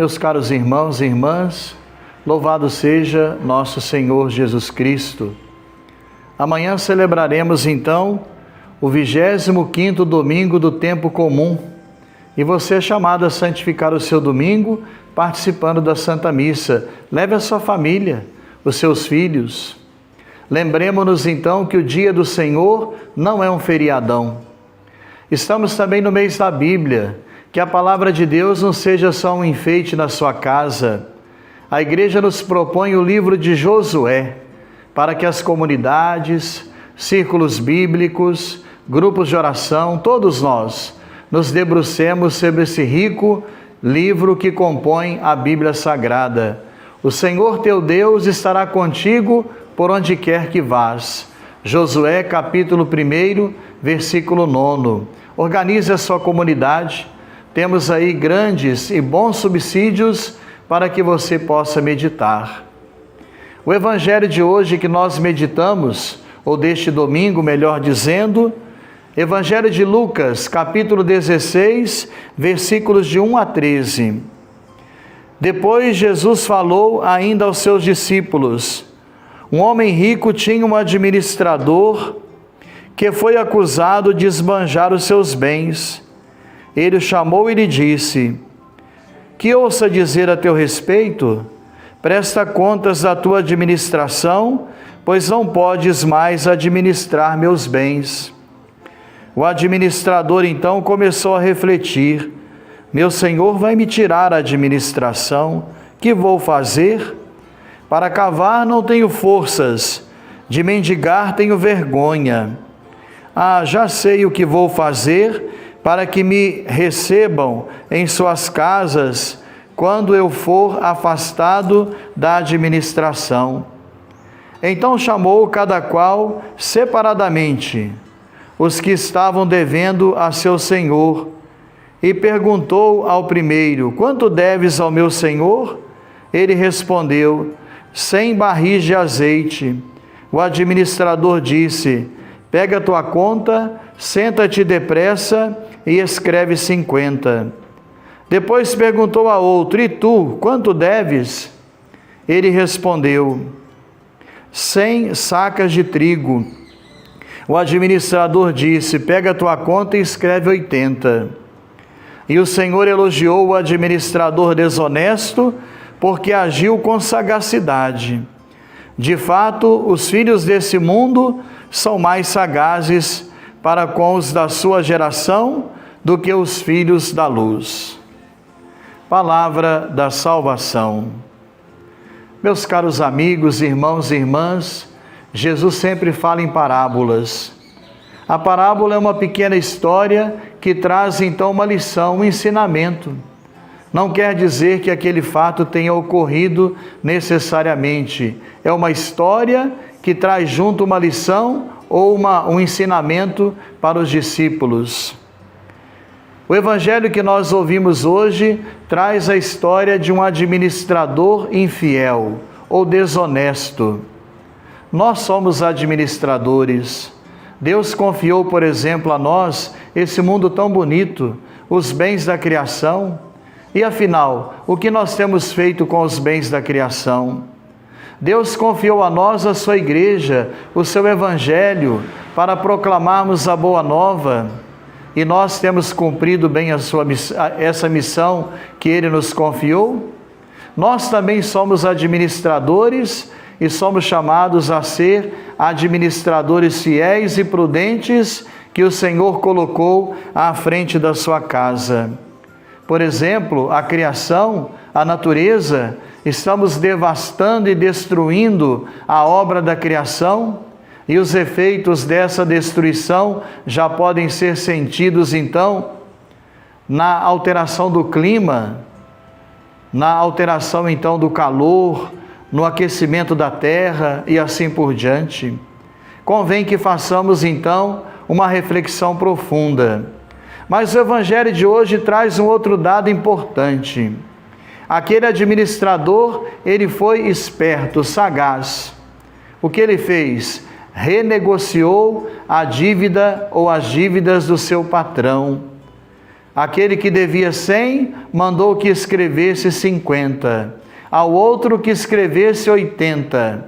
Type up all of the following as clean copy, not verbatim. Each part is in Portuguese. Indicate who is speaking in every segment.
Speaker 1: Meus caros irmãos e irmãs, louvado seja nosso Senhor Jesus Cristo. Amanhã celebraremos então o 25º domingo do tempo comum e você é chamado a santificar o seu domingo participando da Santa Missa. Leve a sua família, os seus filhos. Lembremos-nos então que o dia do Senhor não é um feriadão. Estamos também no mês da Bíblia. Que a palavra de Deus não seja só um enfeite na sua casa. A igreja nos propõe o livro de Josué, para que as comunidades, círculos bíblicos, grupos de oração, todos nós, nos debrucemos sobre esse rico livro que compõe a Bíblia Sagrada. O Senhor teu Deus estará contigo por onde quer que vás. Josué, capítulo 1, versículo 9. Organize a sua comunidade. Temos aí grandes e bons subsídios para que você possa meditar. O evangelho de hoje que nós meditamos, ou deste domingo, melhor dizendo, Evangelho de Lucas, capítulo 16, versículos de 1 a 13. Depois Jesus falou ainda aos seus discípulos: um homem rico tinha um administrador que foi acusado de esbanjar os seus bens. Ele o chamou e lhe disse: que ouça dizer a teu respeito? Presta contas da tua administração, pois não podes mais administrar meus bens. O administrador então começou a refletir: meu senhor vai me tirar a administração, que vou fazer? Para cavar não tenho forças, de mendigar tenho vergonha. Já sei o que vou fazer para que me recebam em suas casas quando eu for afastado da administração. Então chamou cada qual separadamente os que estavam devendo a seu senhor e perguntou ao primeiro: quanto deves ao meu senhor? Ele respondeu: 100 barris de azeite. O administrador disse: pega a tua conta, senta-te depressa e escreve 50. Depois perguntou a outro: e tu, quanto deves? Ele respondeu: 100 sacas de trigo. O administrador disse: pega a tua conta e escreve 80. E o Senhor elogiou o administrador desonesto, porque agiu com sagacidade. De fato, os filhos desse mundo são mais sagazes para com os da sua geração do que os filhos da luz. Palavra da salvação. Meus caros amigos, irmãos e irmãs, Jesus sempre fala em parábolas. A parábola é uma pequena história que traz então uma lição, um ensinamento. Não quer dizer que aquele fato tenha ocorrido necessariamente. É uma história que traz junto uma lição ou um ensinamento para os discípulos. O evangelho que nós ouvimos hoje traz a história de um administrador infiel ou desonesto. Nós somos administradores. Deus confiou, por exemplo, a nós esse mundo tão bonito, os bens da criação. E afinal, o que nós temos feito com os bens da criação? Deus confiou a nós a sua igreja, o seu evangelho, para proclamarmos a boa nova. E nós temos cumprido bem essa missão que Ele nos confiou? Nós também somos administradores e somos chamados a ser administradores fiéis e prudentes que o Senhor colocou à frente da sua casa. Por exemplo, a criação, a natureza, estamos devastando e destruindo a obra da criação e os efeitos dessa destruição já podem ser sentidos então na alteração do clima, na alteração então do calor, no aquecimento da terra e assim por diante. Convém que façamos então uma reflexão profunda. Mas o evangelho de hoje traz um outro dado importante. Aquele administrador, ele foi esperto, sagaz. O que ele fez? Renegociou a dívida ou as dívidas do seu patrão. Aquele que devia 100, mandou que escrevesse 50. Ao outro que escrevesse 80.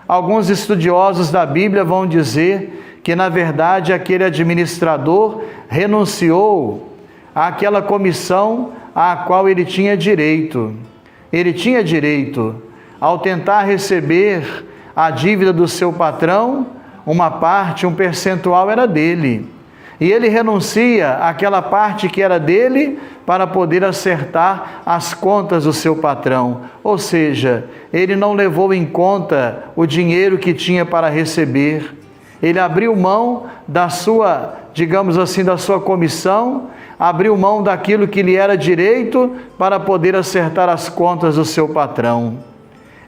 Speaker 1: Alguns estudiosos da Bíblia vão dizer que, na verdade, aquele administrador renunciou àquela comissão à qual ele tinha direito. Ele tinha direito, ao tentar receber a dívida do seu patrão, uma parte, um percentual era dele. E ele renuncia àquela parte que era dele para poder acertar as contas do seu patrão. Ou seja, ele não levou em conta o dinheiro que tinha para receber. Ele abriu mão da sua, digamos assim, da sua comissão, abriu mão daquilo que lhe era direito para poder acertar as contas do seu patrão.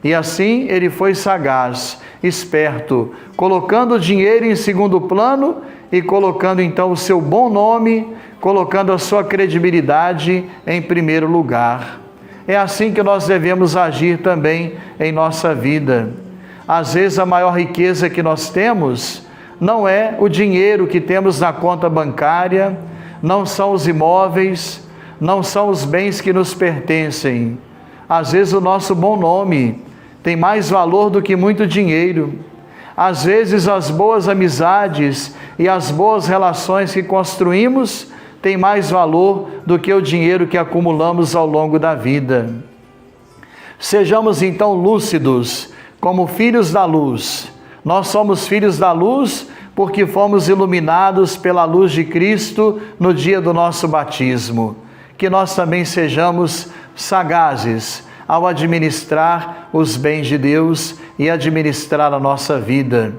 Speaker 1: E assim ele foi sagaz, esperto, colocando o dinheiro em segundo plano e colocando então o seu bom nome, colocando a sua credibilidade em primeiro lugar. É assim que nós devemos agir também em nossa vida. Às vezes a maior riqueza que nós temos não é o dinheiro que temos na conta bancária, não são os imóveis, não são os bens que nos pertencem. Às vezes o nosso bom nome tem mais valor do que muito dinheiro. Às vezes as boas amizades e as boas relações que construímos têm mais valor do que o dinheiro que acumulamos ao longo da vida. Sejamos então lúcidos, como filhos da luz. Nós somos filhos da luz porque fomos iluminados pela luz de Cristo no dia do nosso batismo. Que nós também sejamos sagazes ao administrar os bens de Deus e administrar a nossa vida.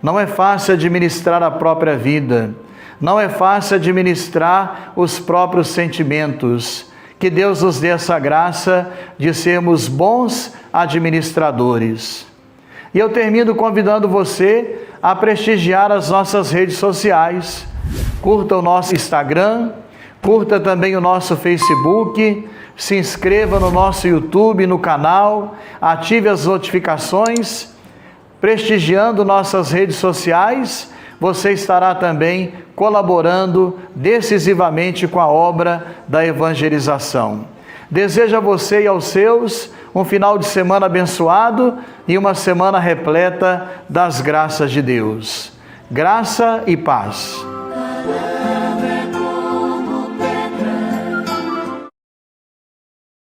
Speaker 1: Não é fácil administrar a própria vida, não é fácil administrar os próprios sentimentos. Que Deus nos dê essa graça de sermos bons administradores. E eu termino convidando você a prestigiar as nossas redes sociais. Curta o nosso Instagram, curta também o nosso Facebook, se inscreva no nosso YouTube, no canal, ative as notificações. Prestigiando nossas redes sociais, você estará também colaborando decisivamente com a obra da evangelização. Desejo a você e aos seus um final de semana abençoado e uma semana repleta das graças de Deus. Graça e paz.